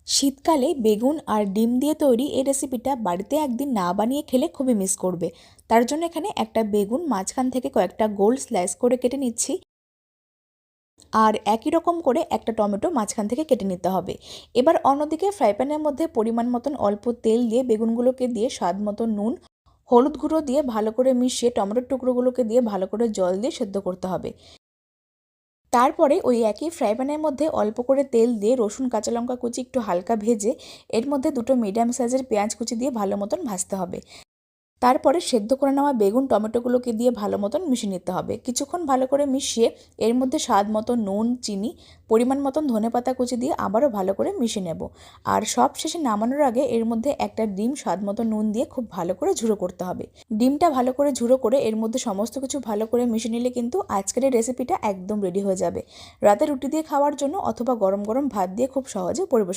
শীতকালে বেগুন আর ডিম দিয়ে তৈরি এই রেসিপিটা বাড়িতে একদিন না বানিয়ে খেলে খুবই মিস করবে। তার জন্য এখানে একটা বেগুন মাঝখান থেকে কয়েকটা গোল স্লাইস করে কেটে নিচ্ছি, আর একই রকম করে একটা টমেটো মাঝখান থেকে কেটে নিতে হবে। এবার অন্যদিকে ফ্রাই প্যানের মধ্যে পরিমাণ মতন অল্প তেল দিয়ে বেগুনগুলোকে দিয়ে স্বাদ মতো নুন, হলুদ গুঁড়ো দিয়ে ভালো করে মিশিয়ে টমেটোর টুকরোগুলোকে দিয়ে ভালো করে জল দিয়ে সেদ্ধ করতে হবে। তারপরে ওই একই ফ্রাই প্যানের মধ্যে অল্প করে তেল দিয়ে রসুন কাঁচা লঙ্কা কুচি একটু হালকা ভেজে এর মধ্যে দুটো মিডিয়াম সাইজের পেঁয়াজ কুচি দিয়ে ভালো মতন ভাজতে হবে। তারপরে সেদ্ধ করে নেওয়া বেগুন টমেটোগুলোকে দিয়ে ভালো মতন মিশিয়ে নিতে হবে। কিছুক্ষণ ভালো করে মিশিয়ে এর মধ্যে স্বাদ মতো নুন, চিনি, পরিমাণ মতন ধনেপাতা কুচি দিয়ে আবারও ভালো করে মিশিয়ে নেব। আর সব শেষে নামানোর আগে এর মধ্যে একটা ডিম স্বাদ মতো নুন দিয়ে খুব ভালো করে ঝুড়ো করতে হবে। ডিমটা ভালো করে ঝুড়ো করে এর মধ্যে সমস্ত কিছু ভালো করে মিশিয়ে নিলে কিন্তু আজকের এই রেসিপিটা একদম রেডি হয়ে যাবে। রাতে রুটি দিয়ে খাওয়ার জন্য অথবা গরম গরম ভাত দিয়ে খুব সহজে পরিবেশন